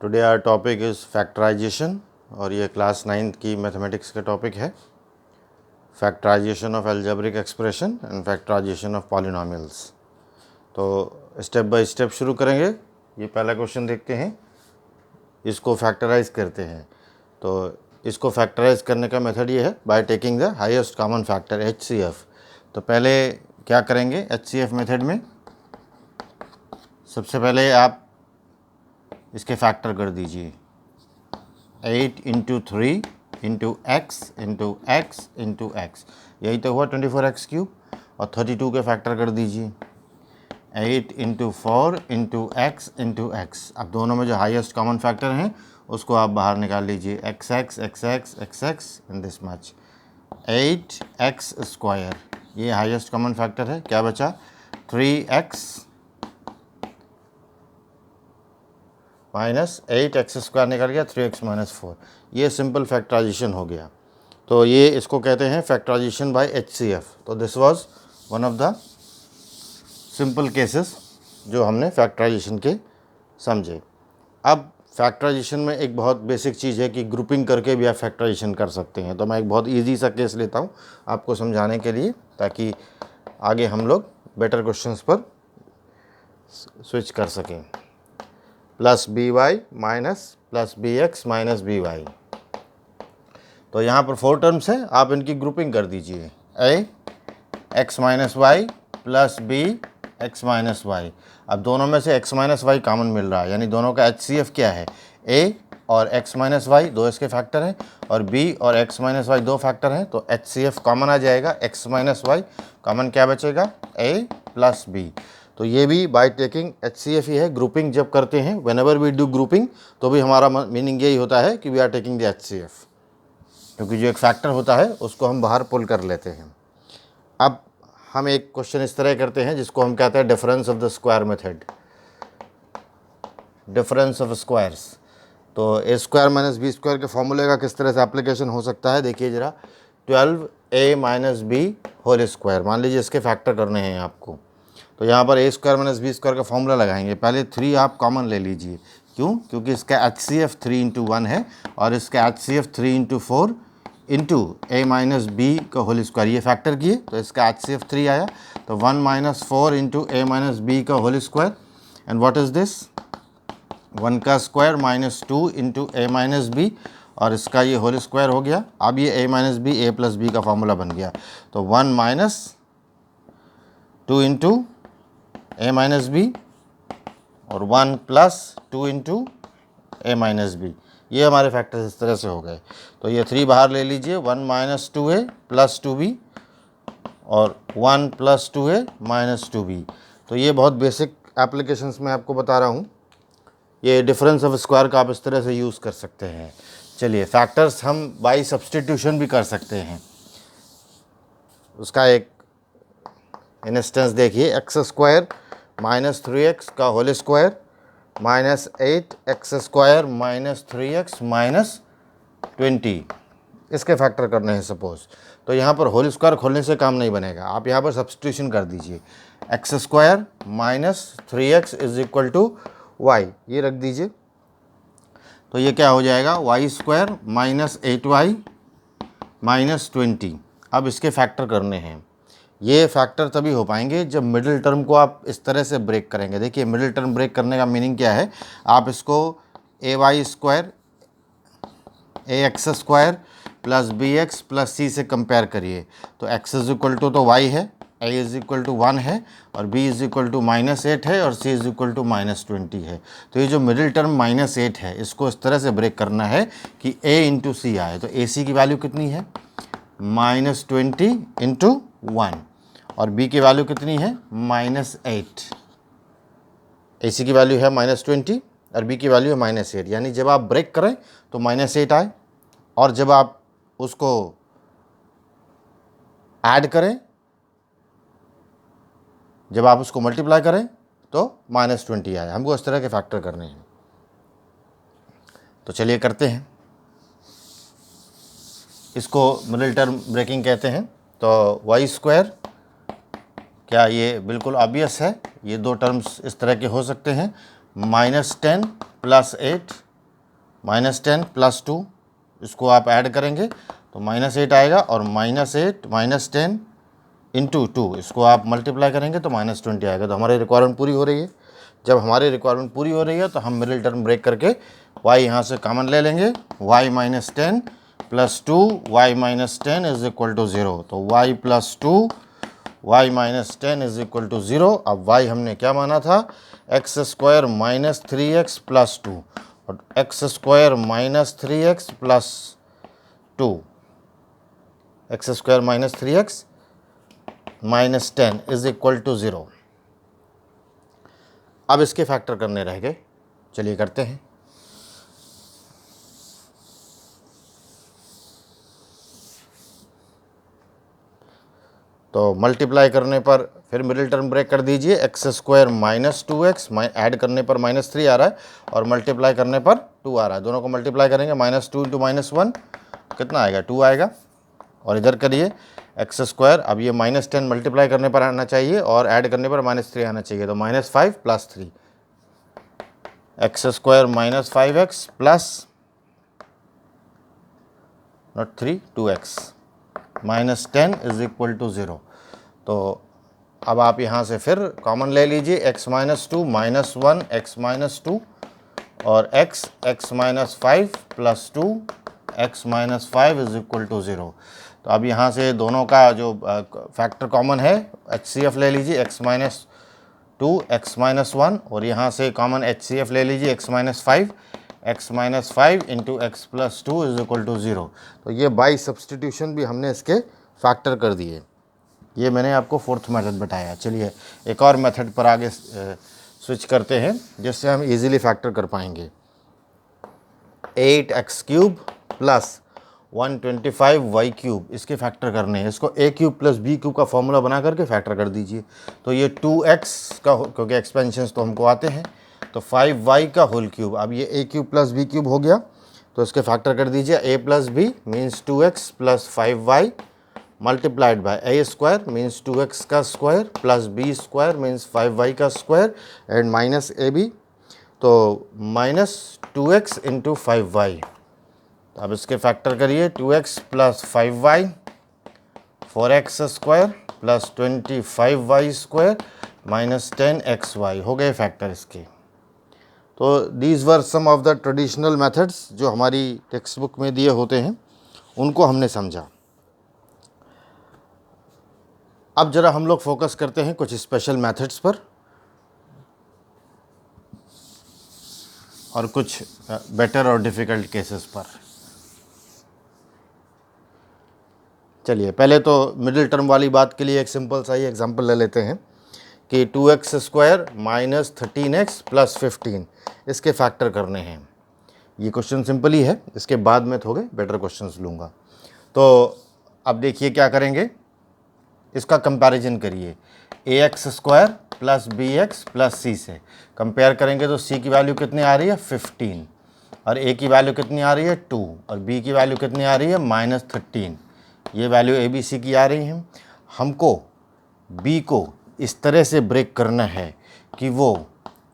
Today our topic is factorization और ये class 9th की मैथमेटिक्स का टॉपिक है। Factorization of algebraic expression and factorization of polynomials. तो स्टेप बाय स्टेप शुरू करेंगे। ये पहला क्वेश्चन देखते हैं, इसको फैक्टराइज करते हैं। तो इसको फैक्टराइज करने का मेथड ये है by taking the highest common factor HCF। तो पहले क्या करेंगे HCF मेथड में, सबसे पहले आप इसके फैक्टर कर दीजिए 8 into 3 into x into x into x, यही तो हुआ 24x³ और 32 के फैक्टर कर दीजिए 8 into 4 into x into x. अब दोनों में जो हाईएस्ट कॉमन फैक्टर हैं उसको आप बाहर निकाल लीजिए, x x x x x x in this much 8x², ये हाईएस्ट कॉमन फैक्टर है। क्या बचा 3x माइनस 8x² निकल गया 3x माइनस 4। ये सिंपल फैक्टराइजेशन हो गया। तो ये इसको कहते हैं फैक्टराइजेशन बाय HCF। तो this was one of the simple cases जो हमने फैक्टराइजेशन के समझे। अब फैक्टराइजेशन में एक बहुत बेसिक चीज़ है कि ग्रुपिंग करके भी आप फैक्टराइजेशन कर सकते हैं। तो मैं एक बहुत ईजी सा केस लेता हूँ आपको समझाने के लिए, ताकि आगे हम लोग बेटर क्वेश्चंस पर स्विच कर सकें। Plus BY minus plus BX minus BY। तो यहाँ पर 4 टर्म्स हैं, आप इनकी ग्रुपिंग कर दीजिए। A x minus y plus B x minus y. अब दोनों में से x माइनस वाई कॉमन मिल रहा है, यानी दोनों का HCF क्या है, A और x माइनस वाई दो इसके फैक्टर हैं और B और x माइनस वाई दो फैक्टर हैं। तो HCF कॉमन आ जाएगा, x माइनस वाई कॉमन क्या बचेगा A प्लस B। तो ये भी बाय टेकिंग HCF ही है। ग्रुपिंग जब करते हैं, whenever we do grouping, तो भी हमारा मीनिंग यही होता है कि we are taking the HCF, क्योंकि जो एक फैक्टर होता है उसको हम बाहर पुल कर लेते हैं। अब हम एक क्वेश्चन इस तरह करते हैं जिसको हम कहते हैं difference of the square method, difference of squares. तो A² माइनस B² के फॉर्मूले का किस तरह से एप्लीकेशन हो सकता है, देखिए ज़रा। 12A minus B whole square, मान लीजिए इसके फैक्टर करने हैं आपको। तो यहाँ पर A² माइनस B² का फॉर्मूला लगाएंगे। पहले 3 आप कॉमन ले लीजिए। क्यों? क्योंकि इसका HCF 3 इंटू 1 है और इसका HCF 3 into 4 into A minus B का होल स्क्वायर, ये फैक्टर किए तो इसका HCF 3 आया। तो 1 minus 4 into A minus B का whole square, and what is this 1 का square minus 2 into A minus B, और इसका ये होल स्क्वायर हो गया। अब ये A minus B A plus B का फॉर्मूला बन गया। तो 1 minus 2 into A minus B और 1 plus 2 into A minus B, ये हमारे फैक्टर्स इस तरह से हो गए। तो ये 3 बाहर ले लीजिए, 1 माइनस 2A प्लस 2B और 1 प्लस 2A माइनस 2B। तो ये बहुत बेसिक एप्लीकेशंस में आपको बता रहा हूँ। ये डिफरेंस ऑफ स्क्वायर का आप इस तरह से यूज़ कर सकते हैं। चलिए, फैक्टर्स हम बाई सब्सटीट्यूशन भी कर सकते हैं। उसका एक इंस्टेंस देखिए, x² माइनस 3x का whole square minus 8x² minus 3x minus 20, इसके फैक्टर करने हैं सपोज। तो यहाँ पर होल स्क्वायर खोलने से काम नहीं बनेगा, आप यहाँ पर सब्सटीट्यूशन कर दीजिए। x² minus 3x is equal to y, ये रख दीजिए। तो ये क्या हो जाएगा y² माइनस 8y माइनस 20। अब इसके फैक्टर करने हैं। ये फैक्टर तभी हो पाएंगे जब मिडिल टर्म को आप इस तरह से ब्रेक करेंगे। देखिए, मिडिल टर्म ब्रेक करने का मीनिंग क्या है, आप इसको AY² AX² plus BX plus C से कंपेयर करिए। तो x इज इक्वल टू तो y है, A इज इक्वल टू 1 है और B इज इक्वल टू -8 है और C इज इक्वल टू -20 है। तो ये जो मिडिल टर्म -8 है, इसको इस तरह से ब्रेक करना है कि A इंटू C आए। तो AC की वैल्यू कितनी है -20 इंटू 1 और B की वैल्यू कितनी है -8। AC की वैल्यू है -20 और B की वैल्यू है -8। यानी जब आप ब्रेक करें तो -8 आए और जब आप उसको ऐड करें, जब आप उसको मल्टीप्लाई करें तो -20 आए। हमको इस तरह के फैक्टर करने हैं। तो चलिए करते हैं। इसको मिडिल टर्म ब्रेकिंग कहते हैं। तो y², क्या ये बिल्कुल ऑब्वियस है, ये दो टर्म्स इस तरह के हो सकते हैं। -10 प्लस 8 -10 + 2, इसको आप ऐड करेंगे तो -8 आएगा, और -8 -10 इंटू 2 इसको आप मल्टीप्लाई करेंगे तो -20 आएगा। तो हमारी रिक्वायरमेंट पूरी हो रही है। जब हमारी रिक्वायरमेंट पूरी हो रही है तो हम मिडिल टर्म ब्रेक करके y यहाँ से कॉमन ले लेंगे, y -10 + 2 y -10 = 0। तो y + 2 y -10 = 0। अब y हमने क्या माना था, x² - 3x + 2, और x² - 3x + 2, x² - 3x -10 = 0। अब इसके फैक्टर करने रह गए, चलिए करते हैं। तो मल्टीप्लाई करने पर फिर मिडिल टर्म ब्रेक कर दीजिए, x² - 2x, ऐड करने पर -3 आ रहा है और मल्टीप्लाई करने पर 2 आ रहा है। दोनों को मल्टीप्लाई करेंगे, -2 × -1 कितना आएगा, 2 आएगा। और इधर करिए x², अब ये -10 मल्टीप्लाई करने पर आना चाहिए और ऐड करने पर -3 आना चाहिए, तो -5 + 3, x² - 5x + not 3 2x -10 = 0। तो अब आप यहाँ से फिर कॉमन ले लीजिए, x - 2 -1 x - 2 और x - 5 + 2 x - 5 = 0। तो अब यहाँ से दोनों का जो फैक्टर कॉमन है, HCF ले लीजिए, x - 2 x - 1, और यहाँ से कॉमन HCF ले लीजिए, x - 5 x - 5 × x + 2 = 0। तो ये बाई सब्सटीट्यूशन भी हमने इसके फैक्टर कर दिए। ये मैंने आपको फोर्थ मेथड बताया। चलिए एक और मेथड पर आगे स्विच करते हैं, जिससे हम इजीली फैक्टर कर पाएंगे। 8x³ + 125y³, इसके फैक्टर करने हैं। इसको a³ + b³ का फॉर्मूला बना करके फैक्टर कर दीजिए। तो ये 2x का, क्योंकि एक्सपेंशंस तो हमको आते हैं, तो 5y³ अब ये a³ + b³ हो गया, तो इसके फैक्टर कर दीजिए। a + b means 2x + 5y multiplied by a² means 2x का स्क्वायर + b² मीन्स 5y का स्क्वायर एंड -ab, तो -2x × 5y। अब इसके फैक्टर करिए, 2x + 5y 4x² + 25y² -10xy हो गए फैक्टर इसके। तो these were some of the traditional methods जो हमारी टेक्स्ट बुक में दिए होते हैं, उनको हमने समझा। अब ज़रा हम लोग फोकस करते हैं कुछ स्पेशल मेथड्स पर और कुछ बेटर और डिफ़िकल्ट केसेस पर। चलिए पहले तो मिडिल टर्म वाली बात के लिए एक सिंपल सा ही एग्जांपल ले लेते हैं कि 2x² - 13x + 15, इसके फैक्टर करने हैं। ये क्वेश्चन सिंपल ही है, इसके बाद में थोड़े बेटर क्वेश्चंस लूँगा। तो अब देखिए क्या करेंगे, इसका कंपैरिजन करिए, ax² + bx + c से कंपेयर करेंगे तो c की वैल्यू कितनी आ रही है, 15, और a की वैल्यू कितनी आ रही है, 2, और b की वैल्यू कितनी आ रही है, -13। ये वैल्यू a b c की आ रही हैं। हमको b को इस तरह से ब्रेक करना है कि वो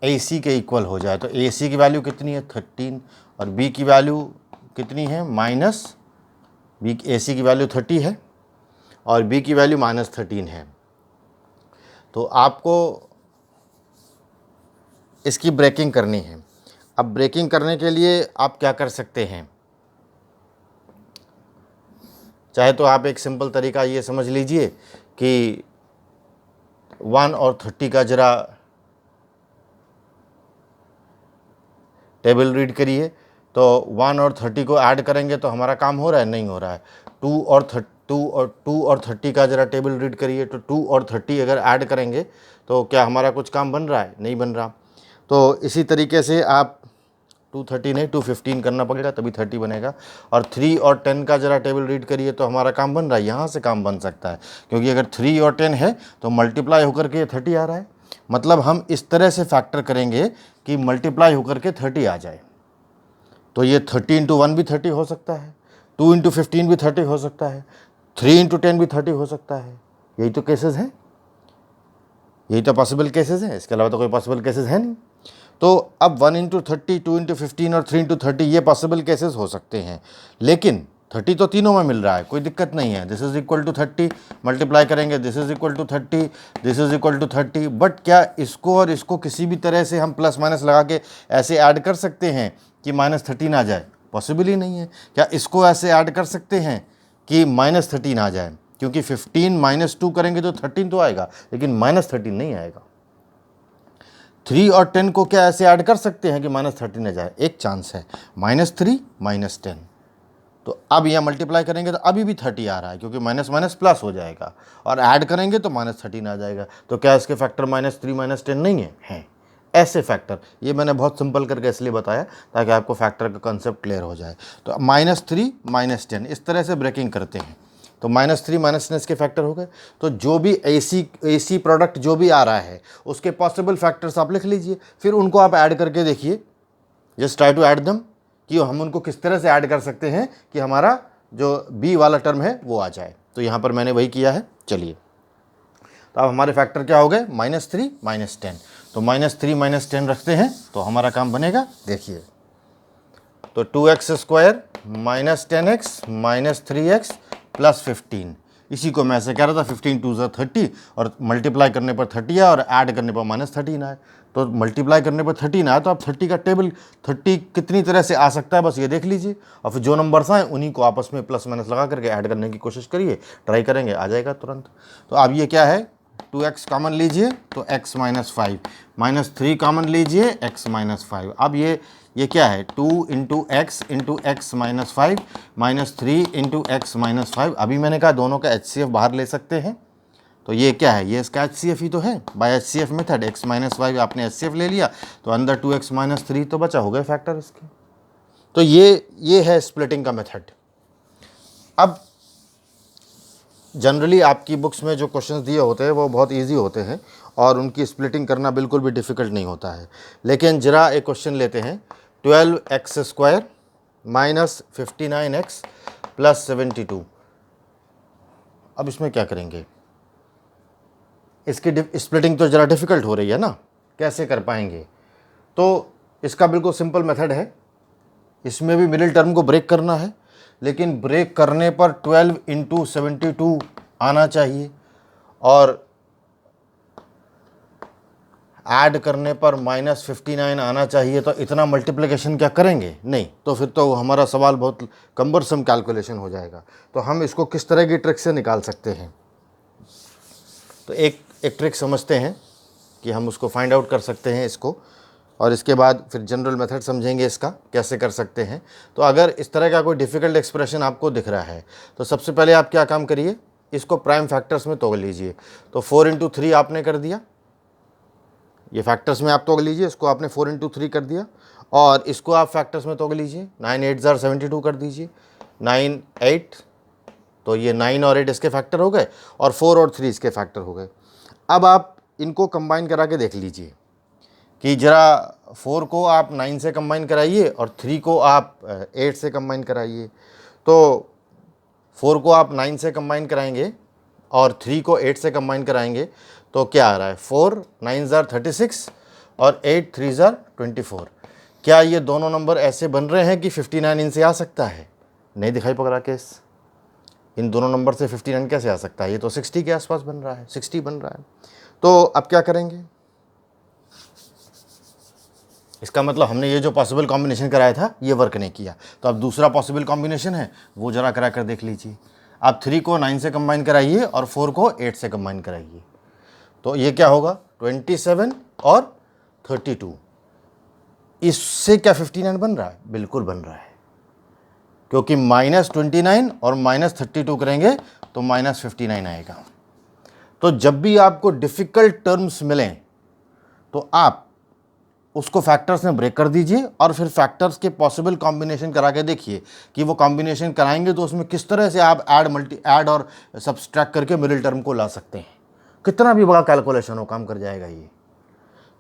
ac के इक्वल हो जाए। तो ac की वैल्यू कितनी है, 13, और b की वैल्यू कितनी है, ac की वैल्यू 30 है और b की वैल्यू -13 है। तो आपको इसकी ब्रेकिंग करनी है। अब ब्रेकिंग करने के लिए आप क्या कर सकते हैं, चाहे तो आप एक सिंपल तरीका ये समझ लीजिए कि 1 और 30 का ज़रा टेबल रीड करिए। तो 1 और 30 को ऐड करेंगे तो हमारा काम हो रहा है, नहीं हो रहा है। 2 और 30 का ज़रा टेबल रीड करिए, तो 2 और 30 अगर ऐड करेंगे तो क्या हमारा कुछ काम बन रहा है, नहीं बन रहा। तो इसी तरीके से आप 230 नहीं 215 करना पड़ेगा, तभी 30 बनेगा। और 3 और 10 का ज़रा टेबल रीड करिए तो हमारा काम बन रहा है, यहाँ से काम बन सकता है, क्योंकि अगर 3 और 10 है तो मल्टीप्लाई होकर के 30 आ रहा है। मतलब हम इस तरह से फैक्टर करेंगे कि मल्टीप्लाई होकर के 30 आ जाए। तो ये 30 × 1 भी 30 हो सकता है, 2 × 15 भी 30 हो सकता है, 3 × 10 भी 30 हो सकता है। यही तो केसेस हैं, यही तो पॉसिबल केसेस हैं, इसके अलावा तो कोई पॉसिबल केसेस है नहीं। तो अब 1 इंटू 30, 2 इंटू 15 और 3 इंटू 30 ये पॉसिबल केसेस हो सकते हैं, लेकिन 30 तो तीनों में मिल रहा है, कोई दिक्कत नहीं है। This is equal to 30 multiply करेंगे, this is equal to 30, this is equal to 30। But क्या इसको और इसको किसी भी तरह से हम प्लस माइनस लगा के ऐसे ऐड कर सकते हैं कि -13 आ जाए? पॉसिबल ही नहीं है। क्या इसको ऐसे ऐड कर सकते हैं कि -13 आ जाए? क्योंकि 15 -2 करेंगे तो 13 तो आएगा, लेकिन -13 नहीं आएगा। 3 और 10 को क्या ऐसे ऐड कर सकते हैं कि -13 आ जाए? एक चांस है, -3 -10। तो अब यहाँ मल्टीप्लाई करेंगे तो अभी भी 30 आ रहा है, क्योंकि माइनस माइनस प्लस हो जाएगा, और ऐड करेंगे तो -13 आ जाएगा। तो क्या इसके फैक्टर -3 -10 नहीं है? हैं ऐसे फैक्टर। ये मैंने बहुत सिंपल करके इसलिए बताया ताकि आपको फैक्टर का कॉन्सेप्ट क्लियर हो जाए। तो -3 -10 इस तरह से ब्रेकिंग करते हैं। तो -3 -10 इसके फैक्टर हो गए। तो जो भी AC प्रोडक्ट जो भी आ रहा है उसके पॉसिबल फैक्टर्स आप लिख लीजिए, फिर उनको आप ऐड करके देखिए। जस्ट ट्राई टू ऐड दम, कि हम उनको किस तरह से ऐड कर सकते हैं कि हमारा जो B वाला टर्म है वो आ जाए। तो यहाँ पर मैंने वही किया है। चलिए, तो अब हमारे फैक्टर क्या हो गए? -3 -10। तो -3 -10 रखते हैं तो हमारा काम बनेगा। देखिए, तो 2x² -10x -3x + 15, इसी को मैं ऐसे कह रहा था, 15 2 ज़ा 30, और मल्टीप्लाई करने पर 30 आए और ऐड करने पर -13 आए। तो मल्टीप्लाई करने पर 13 आया, तो आप 30 का टेबल 30 कितनी तरह से आ सकता है बस ये देख लीजिए, और फिर जो नंबर्स आए उन्हीं को आपस में प्लस माइनस लगा करके ऐड करने की कोशिश करिए, ट्राई करेंगे आ जाएगा तुरंत। तो अब ये क्या है? 2x कॉमन लीजिए तो x -5, -3 कॉमन लीजिए x -5। अब ये क्या है? 2 into x into x -5 -3 into x -5। अभी मैंने कहा दोनों का HCF बाहर ले सकते हैं। तो ये क्या है? ये इसका HCF ही तो है, बाय HCF मेथड। x -5 आपने HCF ले लिया, तो अंदर 2x -3 तो बचा, हो गए फैक्टर इसके। तो ये है स्प्लिटिंग का मेथड। अब जनरली आपकी बुक्स में जो क्वेश्चंस दिए होते हैं वो बहुत इजी होते हैं, और उनकी स्प्लिटिंग करना बिल्कुल भी डिफ़िकल्ट नहीं होता है। लेकिन जरा एक क्वेश्चन लेते हैं, 12x² -59x + 72। अब इसमें क्या करेंगे? इसकी स्प्लिटिंग तो ज़रा डिफ़िकल्ट हो रही है ना, कैसे कर पाएंगे? तो इसका बिल्कुल सिंपल मेथड है। इसमें भी मिडिल टर्म को ब्रेक करना है, लेकिन ब्रेक करने पर 12 इंटू 72 आना चाहिए, और ऐड करने पर -59 आना चाहिए। तो इतना मल्टीप्लिकेशन क्या करेंगे? नहीं, तो फिर तो हमारा सवाल बहुत कम्बरसम कैलकुलेशन हो जाएगा। तो हम इसको किस तरह की ट्रिक से निकाल सकते हैं? तो एक ट्रिक समझते हैं कि हम उसको फाइंड आउट कर सकते हैं इसको, और इसके बाद फिर जनरल मेथड समझेंगे इसका कैसे कर सकते हैं। तो अगर इस तरह का कोई डिफ़िकल्ट एक्सप्रेशन आपको दिख रहा है, तो सबसे पहले आप क्या काम करिए, इसको प्राइम फैक्टर्स में तोड़ लीजिए। तो 4 इंटू 3 आपने कर दिया, ये फैक्टर्स में आप तोड़ लीजिए, इसको आपने 4 इंटू 3 कर दिया, और इसको आप फैक्टर्स में तोड़ लीजिए। 9 8 ज़ार 72 कर दीजिए, 9 8, तो ये 9 और 8 इसके फैक्टर हो गए, और 4 और 3 इसके फैक्टर हो गए। अब आप इनको कंबाइन करा के देख लीजिए कि जरा 4 को आप 9 से कंबाइन कराइए और 3 को आप 8 से कंबाइन कराइए। तो 4 को आप 9 से कंबाइन कराएंगे और 3 को 8 से कंबाइन कराएंगे, तो क्या आ रहा है? 4 9 ज़ार 36 और 8 3 ज़ार 24। क्या ये दोनों नंबर ऐसे बन रहे हैं कि 59 इनसे आ सकता है? नहीं दिखाई पड़ रहा केस। इन दोनों नंबर से 59 कैसे आ सकता है? ये तो 60 के आसपास बन रहा है, 60 बन रहा है। तो अब क्या करेंगे? इसका मतलब हमने ये जो पॉसिबल कॉम्बिनेशन कराया था ये वर्क नहीं किया। तो अब दूसरा पॉसिबल कॉम्बिनेशन है वो जरा करा कर देख लीजिए। आप 3 को 9 से कंबाइन कराइए और 4 को 8 से कंबाइन कराइए, तो ये क्या होगा? 27 और 32। इससे क्या 59 बन रहा है? बिल्कुल बन रहा है, क्योंकि -29 और -32 करेंगे तो -59 आएगा। तो जब भी आपको डिफ़िकल्ट टर्म्स मिलें तो आप उसको फैक्टर्स में ब्रेक कर दीजिए, और फिर फैक्टर्स के पॉसिबल कॉम्बिनेशन करा के देखिए कि वो कॉम्बिनेशन कराएंगे तो उसमें किस तरह से आप ऐड और सब्सट्रैक्ट करके मिडिल टर्म को ला सकते हैं। कितना भी बड़ा कैलकुलेशन हो, काम कर जाएगा ये।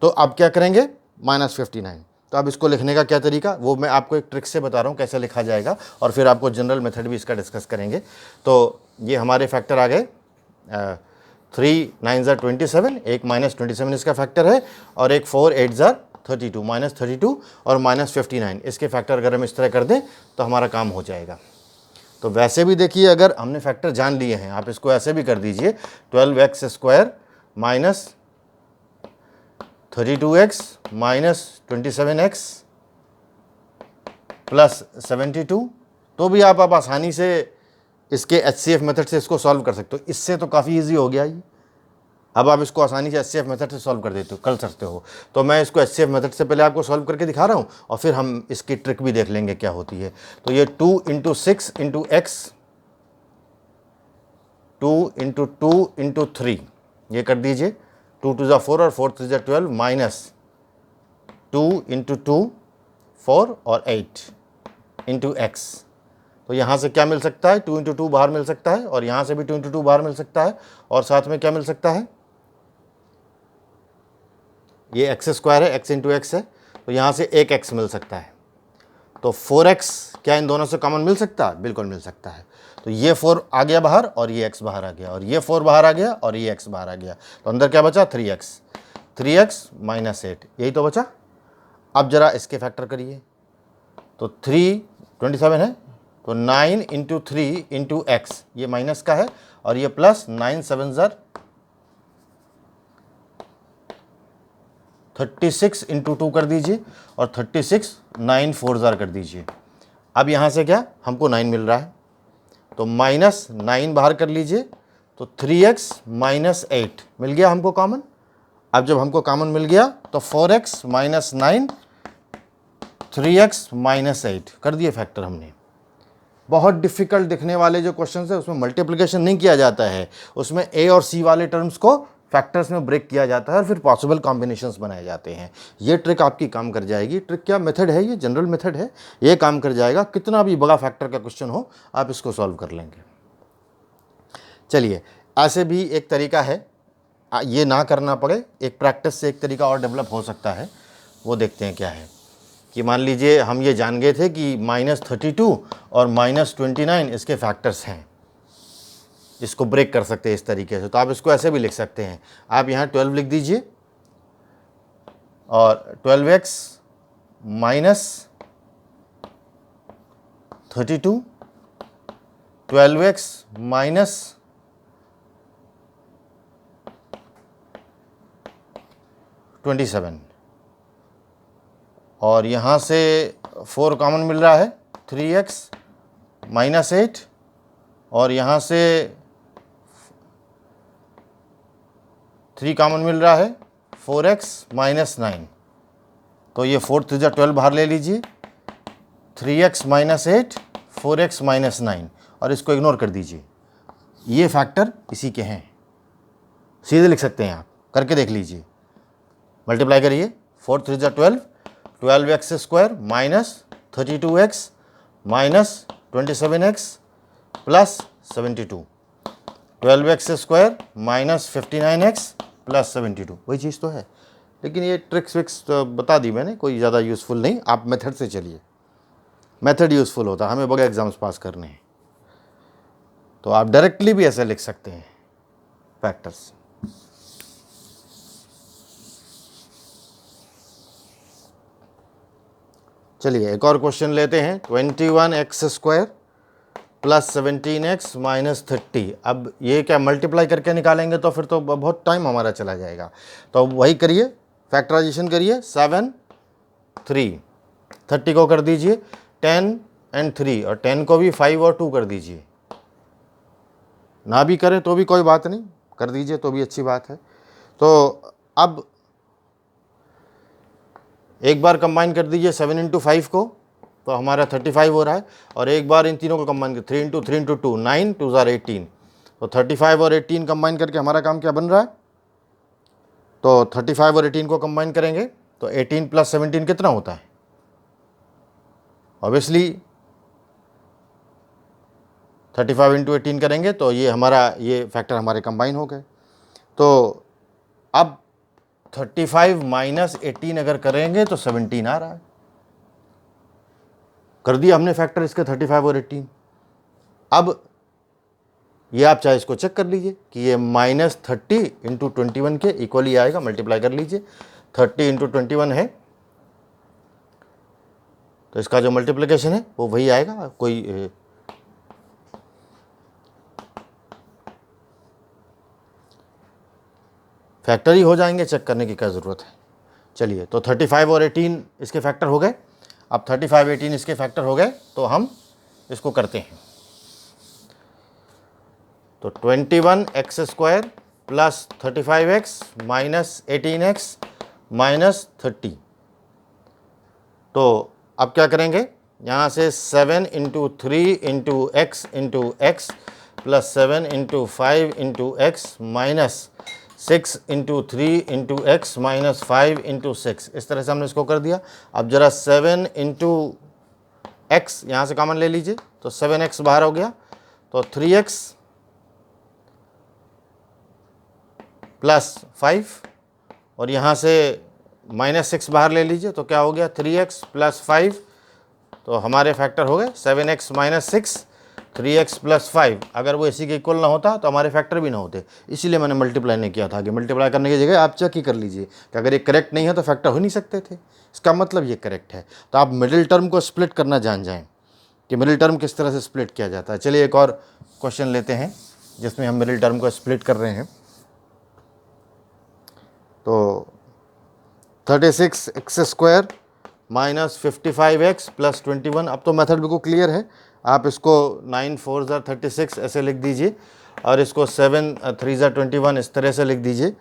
तो अब क्या करेंगे? -59। तो अब इसको लिखने का क्या तरीका, वो मैं आपको एक ट्रिक से बता रहा हूँ कैसे लिखा जाएगा, और फिर आपको जनरल मेथड भी इसका डिस्कस करेंगे। तो ये हमारे फैक्टर आ गए 3 9 ज़ार 27, एक -27 इसका फैक्टर है, और एक 4 8 ज़ार 32 -32 और -59, इसके फैक्टर अगर हम इस तरह कर दें तो हमारा काम हो जाएगा। तो वैसे भी देखिए, अगर हमने फैक्टर जान लिए हैं, आप इसको ऐसे भी कर दीजिए 12x square minus 32x minus 27x plus 72, तो भी आप आसानी से इसके HCF मेथड से इसको सॉल्व कर सकते हो। इससे तो काफ़ी इजी हो गया ये। अब आप इसको आसानी से HCF मेथड से सॉल्व कर सकते हो। तो मैं इसको HCF मेथड से पहले आपको सॉल्व करके दिखा रहा हूँ और फिर हम इसकी ट्रिक भी देख लेंगे क्या होती है। तो ये 2 × 6 × x, 2 × 2 × 3, ये कर दीजिए 2 2 4 और 4 3 12 माइनस 2 × 2 4 और 8 × x। तो यहाँ से क्या मिल सकता है, 2 × 2 बाहर मिल सकता है और यहाँ से भी 2 × 2 बाहर मिल सकता है और साथ में क्या मिल सकता है, ये एक्स स्क्वायर है, x × x है, तो यहाँ से एक x मिल सकता है। तो 4x क्या इन दोनों से कॉमन मिल सकता है? बिल्कुल मिल सकता है। तो ये 4 आ गया बाहर और ये x बाहर आ गया और ये 4 बाहर आ गया और ये x बाहर आ गया। तो अंदर क्या बचा? 3x माइनस 8, यही तो बचा। अब जरा इसके फैक्टर करिए, तो 3 27 है, तो 9 × 3 × x, ये माइनस का है और ये प्लस 9 7 ज़र 36 × 2 कर दीजिए और 36 9 4 ज़र कर दीजिए। अब यहाँ से क्या हमको 9 मिल रहा है, तो माइनस 9 बाहर कर लीजिए, तो 3x माइनस 8 मिल गया हमको कॉमन। अब जब हमको कॉमन मिल गया तो 4x माइनस 9 3x माइनस 8 कर दिए फैक्टर हमने। बहुत डिफ़िकल्ट दिखने वाले जो क्वेश्चन है उसमें मल्टीप्लिकेशन नहीं किया जाता है, उसमें a और c वाले टर्म्स को फैक्टर्स में ब्रेक किया जाता है और फिर पॉसिबल कॉम्बिनेशंस बनाए जाते हैं। ये ट्रिक आपकी काम कर जाएगी। ट्रिक क्या मेथड है, ये जनरल मेथड है, ये काम कर जाएगा। कितना भी बड़ा फैक्टर का क्वेश्चन हो आप इसको सॉल्व कर लेंगे। चलिए, ऐसे भी एक तरीका है, ये ना करना पड़े, एक प्रैक्टिस से एक तरीका और डेवलप हो सकता है, वो देखते हैं क्या है। कि मान लीजिए हम ये जान गए थे कि -32 और -29 इसके फैक्टर्स हैं, इसको ब्रेक कर सकते हैं इस तरीके से। तो आप इसको ऐसे भी लिख सकते हैं, आप यहाँ 12 लिख दीजिए और 12x माइनस 32, 12x माइनस 27 और यहाँ से 4 कॉमन मिल रहा है, 3x माइनस 8 और यहाँ से 3 कॉमन मिल रहा है, 4x माइनस 9। तो ये 4 3 12 बाहर ले लीजिए, 3x माइनस 8 4x माइनस 9 और इसको इग्नोर कर दीजिए। ये फैक्टर इसी के हैं, सीधे लिख सकते हैं आप, करके देख लीजिए। मल्टीप्लाई करिए, 4 3 12 12x square minus 32x minus 27x plus 72, 12x square minus 59x plus 72, वही चीज़ तो है। लेकिन ये ट्रिक्स विक्स तो बता दी मैंने, कोई ज़्यादा यूज़फुल नहीं। आप मेथड से चलिए, मेथड यूज़फुल होता है, हमें बड़े एग्जाम्स पास करने हैं। तो आप डायरेक्टली भी ऐसे लिख सकते हैं फैक्टर्स। चलिए एक और क्वेश्चन लेते हैं, 21x square plus 17x minus 30। अब ये क्या मल्टीप्लाई करके निकालेंगे तो फिर तो बहुत टाइम हमारा चला जाएगा। तो वही करिए, फैक्टराइजेशन करिए, 7 3 30 को कर दीजिए 10 और 3 और 10 को भी 5 और 2 कर दीजिए। ना भी करें तो भी कोई बात नहीं, कर दीजिए तो भी अच्छी बात है। तो अब एक बार कंबाइन कर दीजिए 7 × 5 को, तो हमारा 35 हो रहा है। और एक बार इन तीनों को कंबाइन कर 3 × 3 × 2 9 2 ज़ार 18, तो 35 और 18 कंबाइन करके हमारा काम क्या बन रहा है। तो 35 और 18 को कंबाइन करेंगे तो 18 प्लस 17 कितना होता है। ऑब्वियसली 35 × 18 करेंगे तो ये हमारा ये फैक्टर हमारे कंबाइन हो गए। तो अब 35 माइनस 18 अगर करेंगे तो 17 आ रहा है। कर दिया हमने फैक्टर इसके 35 और 18। अब ये आप चाहे इसको चेक कर लीजिए कि ये -30 × 21 के इक्वली आएगा, मल्टीप्लाई कर लीजिए। 30 × 21 है तो इसका जो मल्टीप्लिकेशन है वो वही आएगा, कोई फैक्टर ही हो जाएंगे, चेक करने की क्या ज़रूरत है। चलिए, तो 35 और 18 इसके फैक्टर हो गए। अब 35 18 इसके फैक्टर हो गए तो हम इसको करते हैं। तो 21x² plus 35x minus 18x minus 30। तो अब क्या करेंगे, यहाँ से 7 into 3 into x plus 7 into 5 into x minus 6 into 3 into x minus 5 into 6, इस तरह से हमने इसको कर दिया। अब जरा 7 इंटू एक्स यहाँ से कॉमन ले लीजिए, तो 7x बाहर हो गया, तो 3x प्लस 5, और यहाँ से माइनस 6 बाहर ले लीजिए, तो क्या हो गया 3x प्लस 5। तो हमारे फैक्टर हो गए 7x माइनस 6, 3x प्लस 5। अगर वो इसी के इक्वल ना होता तो हमारे फैक्टर भी ना होते, इसीलिए मैंने मल्टीप्लाई नहीं किया था। कि मल्टीप्लाई करने की जगह आप चेक ही कर लीजिए कि अगर ये करेक्ट नहीं है तो फैक्टर हो नहीं सकते थे, इसका मतलब ये करेक्ट है। तो आप मिडिल टर्म को स्प्लिट करना जान जाएं कि मिडिल टर्म किस तरह से स्प्लिट किया जाता है। चलिए एक और क्वेश्चन लेते हैं जिसमें हम मिडिल टर्म को स्प्लिट कर रहे हैं। तो 36x² माइनस 55x प्लस 21। अब तो मेथड बिल्कुल क्लियर है, आप इसको 9 4 36 ऐसे लिख दीजिए और इसको 7 3 21 इस तरह से लिख दीजिए।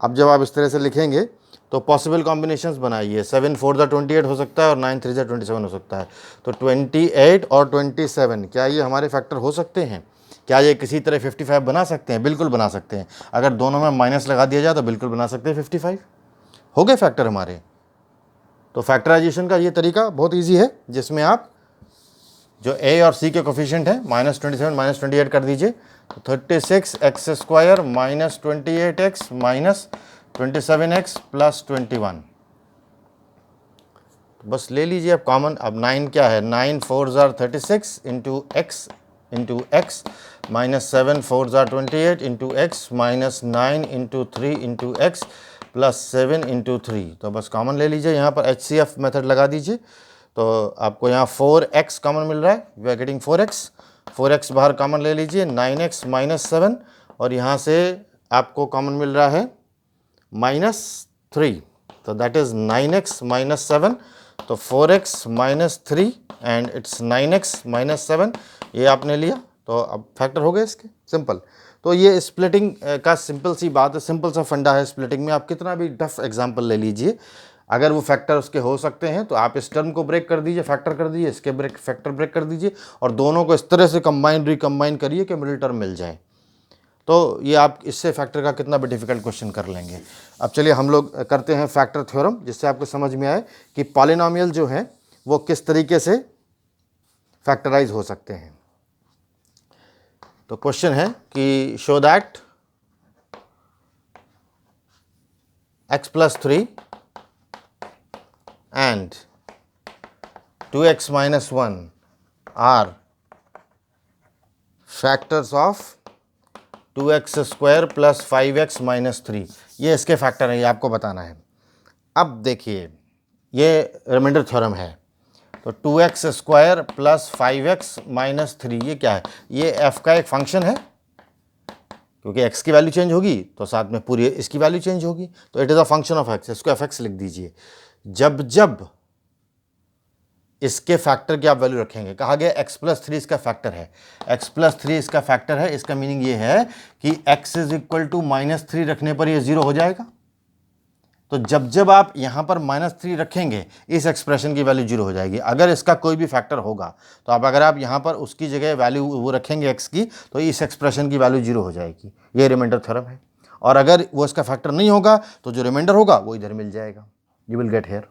अब जब आप इस तरह से लिखेंगे तो पॉसिबल कॉम्बिनेशंस बनाइए। 7 4 28 हो सकता है और 9 3 27 हो सकता है। तो 28 और 27 क्या ये हमारे फैक्टर हो सकते हैं? क्या ये किसी तरह 55 बना सकते हैं? बिल्कुल बना सकते हैं। अगर दोनों में माइनस लगा दिया जाए तो बिल्कुल बना सकते हैं 55, हो गए फैक्टर हमारे। तो फैक्टराइजेशन का ये तरीका बहुत इजी है, जिसमें आप जो a और c के कोफिशिएंट है -27 -28 कर दीजिए। तो 36x² minus 28x minus 27x plus 21। तो बस ले लीजिए अब कॉमन। अब 9 क्या है, 9 4 36 into x minus 7 4 28 into x minus 9 into 3 into x plus 7 into 3। तो बस कॉमन ले लीजिए, यहाँ पर HCF मेथड लगा दीजिए। तो आपको यहाँ 4x कॉमन मिल रहा है, वी आर गेटिंग 4x बाहर कॉमन ले लीजिए, 9x माइनस 7, और यहाँ से आपको कॉमन मिल रहा है -3। तो दैट इज़ 9x माइनस 7। तो 4x minus 3 and it's 9x minus 7, ये आपने लिया। तो अब फैक्टर हो गए इसके, सिंपल। तो ये स्प्लिटिंग का सिंपल सी बात है, सिंपल सा फंडा है स्प्लिटिंग में। आप कितना भी टफ एग्जांपल ले लीजिए, अगर वो फैक्टर उसके हो सकते हैं तो आप इस टर्म को ब्रेक कर दीजिए, फैक्टर कर दीजिए, इसके फैक्टर ब्रेक कर दीजिए, और दोनों को इस तरह से रिकम्बाइन करिए कि मिडिल टर्म मिल जाए। तो ये आप इससे फैक्टर का कितना भी डिफिकल्ट क्वेश्चन कर लेंगे। अब चलिए हम लोग करते हैं फैक्टर थ्योरम, जिससे आपको समझ में आए कि पॉलिनोमियल जो है वो किस तरीके से फैक्टराइज हो सकते हैं। तो क्वेश्चन है कि show that x plus 3 and 2x minus 1 are factors of 2x² plus 5x minus 3। ये इसके फैक्टर हैं, ये आपको बताना है। अब देखिए, ये रिमाइंडर थ्योरम है। तो 2x² प्लस 5x माइनस 3 ये क्या है? ये f का एक फंक्शन है, क्योंकि x की वैल्यू चेंज होगी तो साथ में पूरी इसकी वैल्यू चेंज होगी। तो it is a function of x, इसको fx लिख दीजिए। जब जब इसके फैक्टर की आप वैल्यू रखेंगे, कहा गया x प्लस 3 इसका फैक्टर है, x प्लस 3 इसका फैक्टर है, इसका मीनिंग ये है कि x इज इक्वल टू -3 रखने पर ये 0 हो जाएगा। तो जब जब आप यहाँ पर -3 रखेंगे, इस एक्सप्रेशन की वैल्यू 0 हो जाएगी। अगर इसका कोई भी फैक्टर होगा तो अगर आप यहाँ पर उसकी जगह वैल्यू वो रखेंगे x की, तो इस एक्सप्रेशन की वैल्यू 0 हो जाएगी। ये रिमाइंडर थ्योरम है। और अगर वो इसका फैक्टर नहीं होगा तो जो रिमाइंडर होगा वो इधर मिल जाएगा, you will get here.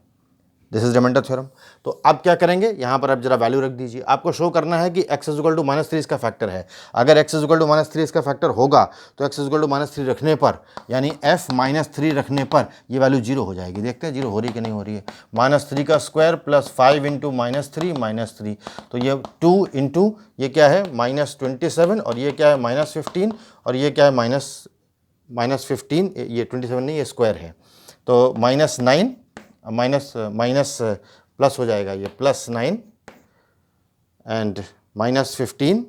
This is remainder theorem. तो अब क्या करेंगे, यहाँ पर आप जरा वैल्यू रख दीजिए। आपको शो करना है कि x इज इक्वल टू -3 इसका फैक्टर है। अगर x इज इक्वल टू -3 इसका फैक्टर होगा तो x इज इक्वल टू -3 रखने पर, यानी f -3 रखने पर ये वैल्यू 0 हो जाएगी। देखते हैं 0 हो रही है कि नहीं हो रही है। -3 का स्क्वायर प्लस 5 इंटू -3 तो ये 2 इंटू ये क्या है -27, और ये क्या है -15, और ये क्या है -15, ये 27 नहीं, ये स्क्वायर है। तो -9 माइनस प्लस हो जाएगा ये +9 एंड -15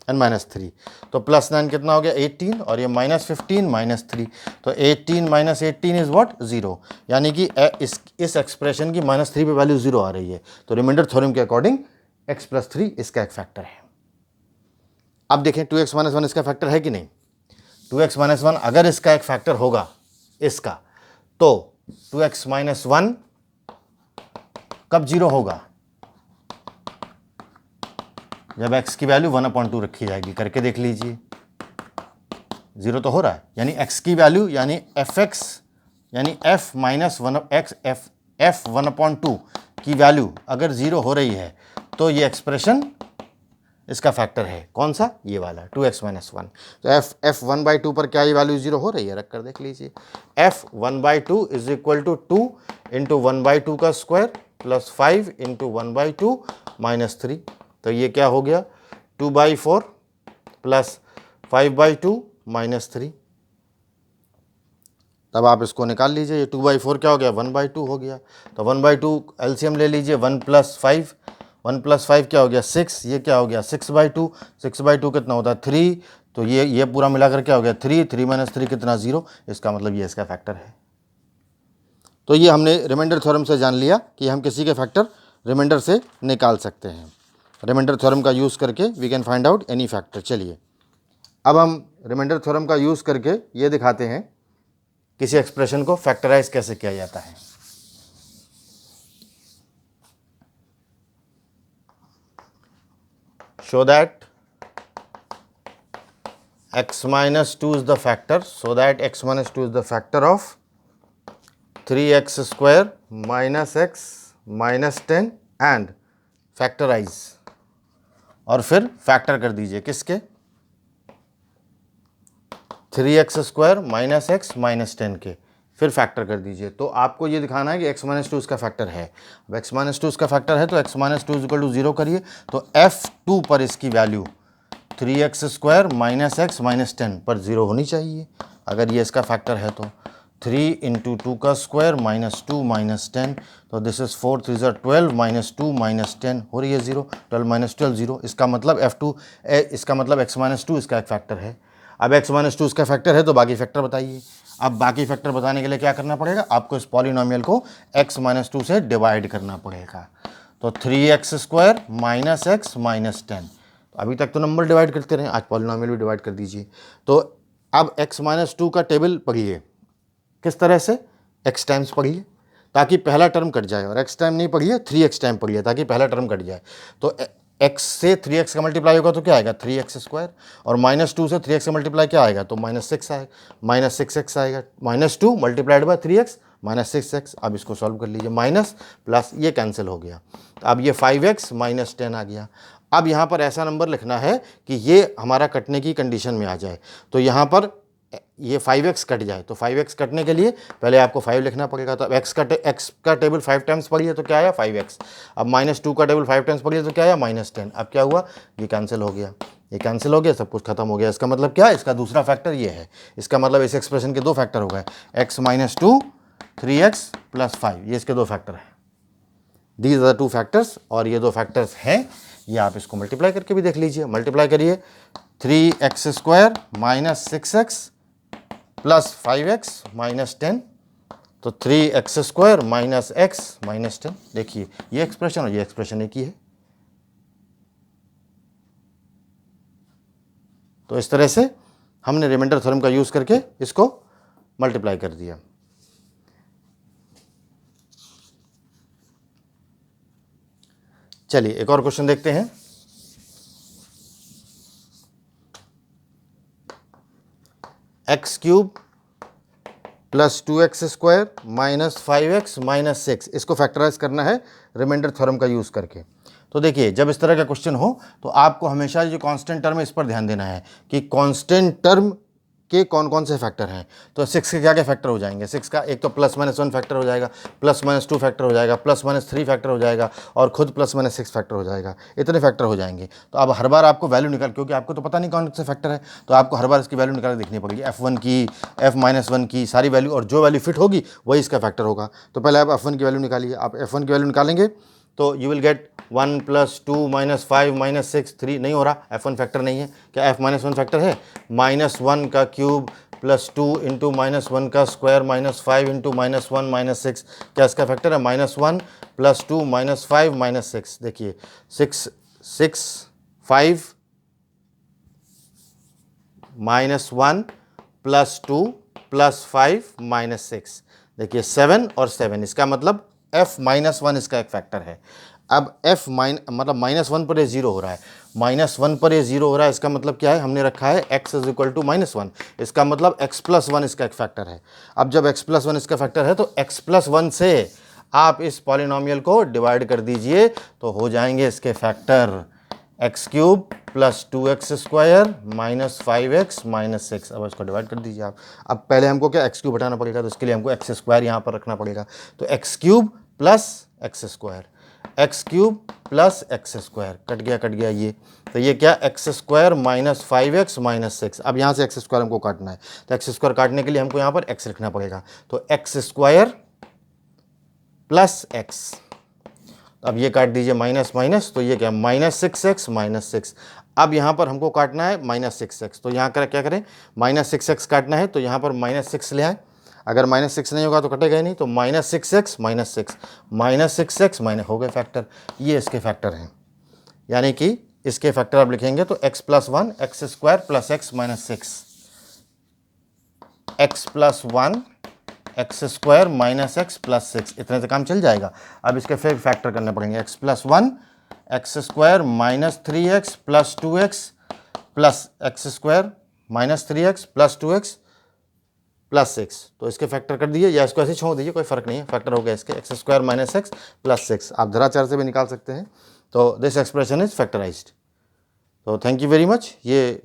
एंड -3, तो +9 कितना हो गया 18 और ये -15 -3, तो 18 - 18 इज व्हाट 0, यानी कि इस एक्सप्रेशन की -3 पे वैल्यू 0 आ रही है। तो रिमाइंडर थ्योरम के अकॉर्डिंग x + 3 इसका एक फैक्टर है। अब देखें 2x - 1 इसका फैक्टर है कि नहीं। 2x - 1 अगर इसका एक फैक्टर होगा इसका, तो 2x - 1 कब 0 होगा, जब x की वैल्यू 1/2 रखी जाएगी। करके देख लीजिए, 0 तो हो रहा है, यानी x की वैल्यू यानी fx यानी f - 1x f 1/2 की वैल्यू अगर 0 हो रही है तो ये एक्सप्रेशन इसका फैक्टर है। कौन सा, ये वाला 2x - 1। तो f 1/2 पर क्या ये वैल्यू 0 हो रही है, रख कर देख लीजिए। f 1/2 is equal to 2 into 1/2 का स्क्वायर प्लस 5 इंटू 1/2 -3, तो ये क्या हो गया 2/4 प्लस 5/2 -3। तब आप इसको निकाल लीजिए, ये 2/4 क्या हो गया 1/2 हो गया, तो 1/2 एलसीएम ले लीजिए, 1 + 5, 1 + 5 क्या हो गया 6, ये क्या हो गया 6/2, 6/2 कितना होता है 3, तो ये पूरा मिलाकर क्या हो गया 3, 3 - 3 कितना 0, इसका मतलब ये इसका फैक्टर है। तो ये हमने रिमाइंडर थ्योरम से जान लिया कि हम किसी के फैक्टर रिमाइंडर से निकाल सकते हैं। रिमाइंडर थ्योरम का यूज़ करके we can find out any factor. चलिए अब हम रिमाइंडर थ्योरम का यूज़ करके ये दिखाते हैं किसी एक्सप्रेशन को फैक्टराइज कैसे किया जाता है। Show that x - 2 is the factor, so that x - 2 is the factor of 3x² - x - 10 and factorize, और फिर फैक्टर कर दीजिए किसके 3x² - x - 10 के, फिर फैक्टर कर दीजिए। तो आपको ये दिखाना है कि x - 2 इसका फैक्टर है। अब x - 2 इसका फैक्टर है तो x - 2 = 0 करिए, तो f2 पर इसकी वैल्यू 3x² - x - 10 पर 0 होनी चाहिए। अगर ये इसका फैक्टर है तो 3 × 2 का स्क्वायर -2 - 10, तो दिस इज 4 3 = 12 -2 - 10 हो रही है 0, 12 - 12 0, इसका मतलब f2 इसका मतलब x - 2 इसका एक फैक्टर है। अब x - 2 इसका फैक्टर है तो बाकी फैक्टर बताइए। अब बाकी फैक्टर बताने के लिए क्या करना पड़ेगा, आपको इस पॉलिनोमियल को x - 2 से डिवाइड करना पड़ेगा। तो 3x² - x - 10, अभी तक तो नंबर डिवाइड करते रहे, आज पॉलिनोमियल भी डिवाइड कर दीजिए। तो अब x - 2 का टेबल पढ़िए, किस तरह से x टाइम्स पढ़िए ताकि पहला टर्म कट जाए, और x टाइम नहीं पढ़िए 3x टाइम पढ़िए ताकि पहला टर्म कट जाए। तो x से 3x का मल्टीप्लाई होगा तो क्या आएगा 3x², और -2 से 3x का मल्टीप्लाई क्या आएगा तो -6 आएगा, -6x आएगा, -2 × 3x -6x। अब इसको सॉल्व कर लीजिए, माइनस प्लस ये कैंसिल हो गया, तो अब ये 5x - 10 आ गया। अब यहाँ पर ऐसा नंबर लिखना है कि ये हमारा कटने की कंडीशन में आ जाए, तो यहाँ पर ये 5x कट जाए, तो 5x कटने के लिए पहले आपको 5 लिखना पड़ेगा। तो अब x का टेबल 5 टाइम्स पढ़िए तो क्या आया 5x, अब -2 का टेबल 5 टाइम्स पढ़िए तो क्या आया -10। अब क्या हुआ, ये कैंसिल हो गया, ये कैंसिल हो गया, सब कुछ खत्म हो गया। इसका मतलब क्या है, इसका दूसरा फैक्टर ये है, इसका मतलब इस एक्सप्रेशन के दो फैक्टर हो गए, x - 2 3x + 5, ये इसके दो फैक्टर हैं। These are the two factors, और ये दो फैक्टर्स हैं, ये आप इसको मल्टीप्लाई करके भी देख लीजिए। मल्टीप्लाई करिए 3x² - 6x + 5x - 10, तो 3x² - x - 10। देखिए ये एक्सप्रेशन और ये एक्सप्रेशन एक ही है। तो इस तरह से हमने रिमाइंडर थ्योरम का यूज करके इसको मल्टीप्लाई कर दिया। चलिए एक और क्वेश्चन देखते हैं। x³ + 2x² - 5x - 6, इसको फैक्टराइज करना है रिमाइंडर थ्योरम का यूज़ करके। तो देखिए जब इस तरह का क्वेश्चन हो तो आपको हमेशा जो कांस्टेंट टर्म है इस पर ध्यान देना है कि कांस्टेंट टर्म के कौन कौन से फैक्टर हैं, तो 6 के क्या क्या फैक्टर हो जाएंगे, 6 का एक तो +-1 फैक्टर हो जाएगा, +-2 फैक्टर हो जाएगा, +-3 फैक्टर हो जाएगा और खुद +-6 फैक्टर हो जाएगा, इतने फैक्टर हो जाएंगे। तो अब हर बार आपको वैल्यू निकाल, क्योंकि आपको तो पता नहीं कौन से फैक्टर है, तो आपको हर बार इसकी वैल्यू निकाल के देखनी पड़ेगी, f1 की, f-1 की सारी वैल्यू, और जो वैल्यू फिट होगी वही इसका फैक्टर होगा। तो पहले आप f1 की वैल्यू निकालिए। आप f1 की वैल्यू निकालेंगे तो यू विल गेट 1 + 2 - 5 - 6 3, नहीं हो रहा, f1 फैक्टर नहीं है। क्या f-1 फैक्टर है? -1 का क्यूब +2 × -1 का स्क्वायर -5 × -1 - 6, क्या इसका फैक्टर है? -1 + 2 - 5 - 6, देखिए 6 6 5 -1 + 2 + 5 - 6, देखिए 7 और 7, इसका मतलब f-1 इसका एक फैक्टर है। अब मतलब -1 पर ये 0 हो रहा है, -1 पर ये 0 हो रहा है, इसका मतलब क्या है? हमने रखा है x = -1, इसका मतलब x + 1 इसका एक फैक्टर है। अब जब x + 1 इसका फैक्टर है तो x + 1 से आप इस पॉलिनोमियल को डिवाइड कर दीजिए तो हो जाएंगे इसके फैक्टर x³ + 2x² - 5x - 6। अब इसको डिवाइड कर दीजिए आप। अब पहले हमको क्या x³ हटाना पड़ेगा, तो इसके लिए हमको x² यहाँ पर रखना पड़ेगा, तो x³ + x², x³ + x², cut गया ये, तो ये क्या x² - 5x - 6। अब यहाँ से x² हमको काटना है, तो x² काटने के लिए हमको यहाँ पर x लिखना पड़ेगा, तो x² + x। अब ये काट दीजिए माइनस माइनस, तो ये क्या -6x - 6। अब यहाँ पर हमको काटना है -6x, तो यहाँ क्या करें, -6x काटना है तो यहाँ पर -6 ले आए। अगर -6 नहीं होगा तो कटेगा ही नहीं, तो -6x - 6 -6x हो गए फैक्टर, ये इसके फैक्टर हैं। यानी कि इसके फैक्टर आप लिखेंगे तो x + 1 x² + x - 6, x + 1 x² - x + 6, इतने से काम चल जाएगा। अब इसके फिर फैक्टर करने पड़ेंगे, x + 1 x² - 3x + 2x plus x² - 3x + 2x + 6, तो इसके फैक्टर कर दिए, या इसको ऐसे छोड़ दीजिए, कोई फर्क नहीं है, फैक्टर हो गया इसके x² - x + 6। आप धराचार से भी निकाल सकते हैं। तो दिस एक्सप्रेशन इज फैक्टराइज्ड। तो थैंक यू वेरी मच। ये